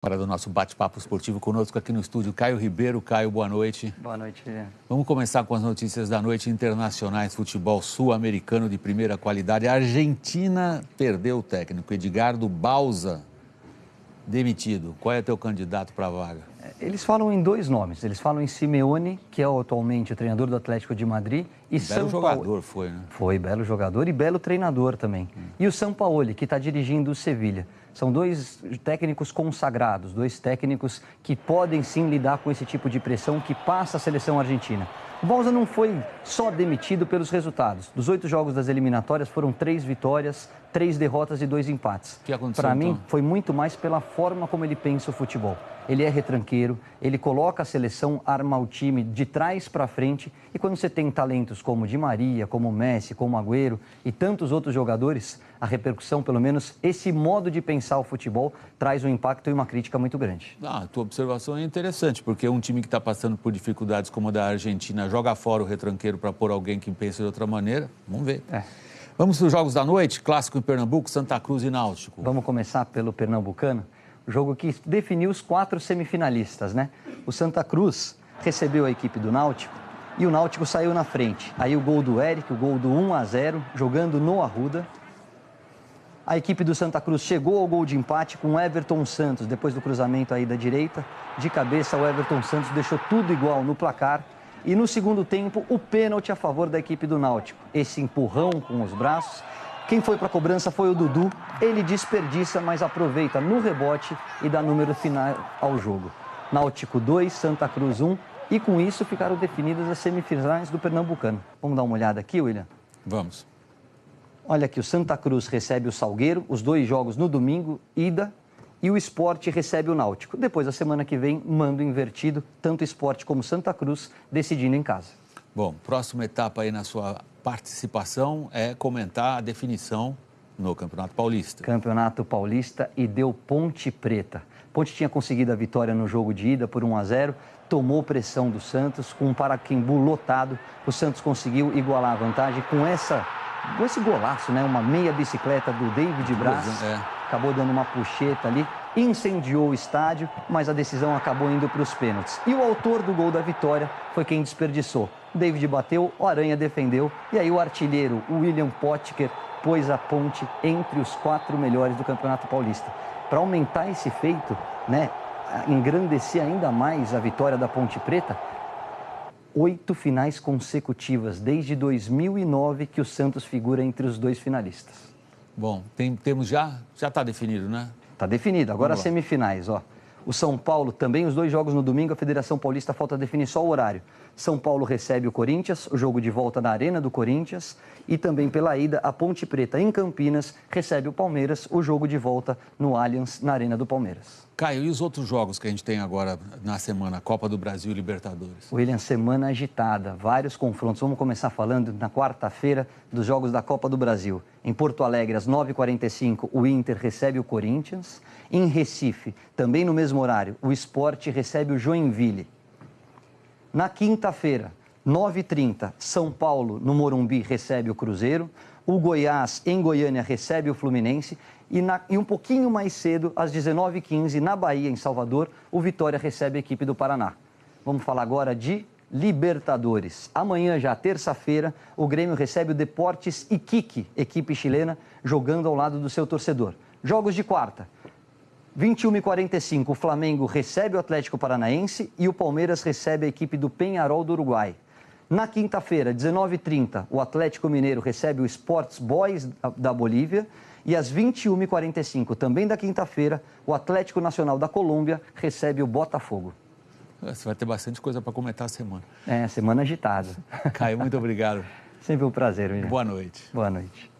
Hora do nosso bate-papo esportivo conosco aqui no estúdio, Caio Ribeiro. Caio, boa noite. Boa noite, William. Vamos começar com as notícias da noite internacionais. Futebol sul-americano de primeira qualidade. A Argentina perdeu o técnico. Edgardo Bauza, demitido. Qual é teu candidato para a vaga? Eles falam em dois nomes. Eles falam em Simeone, que é atualmente o treinador do Atlético de Madrid, e Belo jogador foi, né? Foi, belo jogador e belo treinador também. E o Sampaoli, que está dirigindo o Sevilha. São dois técnicos consagrados, dois técnicos que podem sim lidar com esse tipo de pressão que passa a seleção argentina. O Bauza não foi só demitido pelos resultados. Dos 8 jogos das eliminatórias foram 3 vitórias, 3 derrotas e 2 empates. O que aconteceu, Para mim, então? foi muito mais pela forma como ele pensa o futebol. Ele é retranqueiro, ele coloca a seleção, arma o time de trás para frente. E quando você tem talentos como Di Maria, como Messi, como Agüero e tantos outros jogadores, a repercussão, pelo menos esse modo de pensar o futebol, traz um impacto e uma crítica muito grande. A tua observação é interessante, porque um time que está passando por dificuldades como a da Argentina joga fora o retranqueiro para pôr alguém que pensa de outra maneira. Vamos ver. Vamos para os jogos da noite, clássico em Pernambuco, Santa Cruz e Náutico. Vamos começar pelo pernambucano, o jogo que definiu os 4 semifinalistas, né? O Santa Cruz recebeu a equipe do Náutico e o Náutico saiu na frente. Aí o gol do Eric, o gol do 1-0, jogando no Arruda. A equipe do Santa Cruz chegou ao gol de empate com o Everton Santos, depois do cruzamento aí da direita. De cabeça, o Everton Santos deixou tudo igual no placar. E no segundo tempo, o pênalti a favor da equipe do Náutico. Esse empurrão com os braços. Quem foi para a cobrança foi o Dudu. Ele desperdiça, mas aproveita no rebote e dá número final ao jogo. Náutico 2, Santa Cruz 1. E com isso ficaram definidas as semifinais do Pernambucano. Vamos dar uma olhada aqui, William? Vamos. Olha aqui, o Santa Cruz recebe o Salgueiro, os 2 jogos no domingo, ida, e o Sport recebe o Náutico. Depois, a semana que vem, mando invertido, tanto Sport como Santa Cruz decidindo em casa. Bom, próxima etapa aí na sua participação é comentar a definição no Campeonato Paulista. Campeonato Paulista e deu Ponte Preta. Ponte tinha conseguido a vitória no jogo de ida por 1-0, tomou pressão do Santos, com um Pacaembu lotado, o Santos conseguiu igualar a vantagem com esse golaço, né? Uma meia bicicleta do David Braz, acabou dando uma puxeta ali, incendiou o estádio, mas a decisão acabou indo para os pênaltis. E o autor do gol da vitória foi quem desperdiçou. David bateu, o Aranha defendeu, e aí o artilheiro, o William Potker, pôs a Ponte entre os 4 melhores do Campeonato Paulista. Para aumentar esse feito, né? Engrandecer ainda mais a vitória da Ponte Preta, 8 finais consecutivas, desde 2009 que o Santos figura entre os 2 finalistas. Bom, temos já está definido, né? Está definido, agora as semifinais, ó. O São Paulo, também os 2 jogos no domingo, a Federação Paulista falta definir só o horário. São Paulo recebe o Corinthians, o jogo de volta na Arena do Corinthians, e também pela ida, a Ponte Preta em Campinas recebe o Palmeiras, o jogo de volta no Allianz, na Arena do Palmeiras. Caio, e os outros jogos que a gente tem agora na semana, Copa do Brasil e Libertadores? William, semana agitada, vários confrontos. Vamos começar falando na quarta-feira dos jogos da Copa do Brasil. Em Porto Alegre, às 9h45, o Inter recebe o Corinthians. Em Recife, também no mesmo horário, o Sport recebe o Joinville. Na quinta-feira, 9h30, São Paulo, no Morumbi, recebe o Cruzeiro. O Goiás, em Goiânia, recebe o Fluminense. E um pouquinho mais cedo, às 19h15, na Bahia, em Salvador, o Vitória recebe a equipe do Paraná. Vamos falar agora de Libertadores. Amanhã, já terça-feira, o Grêmio recebe o Deportes Iquique, equipe chilena, jogando ao lado do seu torcedor. Jogos de quarta. 21h45, o Flamengo recebe o Atlético Paranaense e o Palmeiras recebe a equipe do Peñarol do Uruguai. Na quinta-feira, 19h30, o Atlético Mineiro recebe o Sports Boys da Bolívia. E às 21h45, também da quinta-feira, o Atlético Nacional da Colômbia recebe o Botafogo. Você vai ter bastante coisa para comentar a semana. Semana agitada. Caio, muito obrigado. Sempre um prazer, William. Boa noite. Boa noite.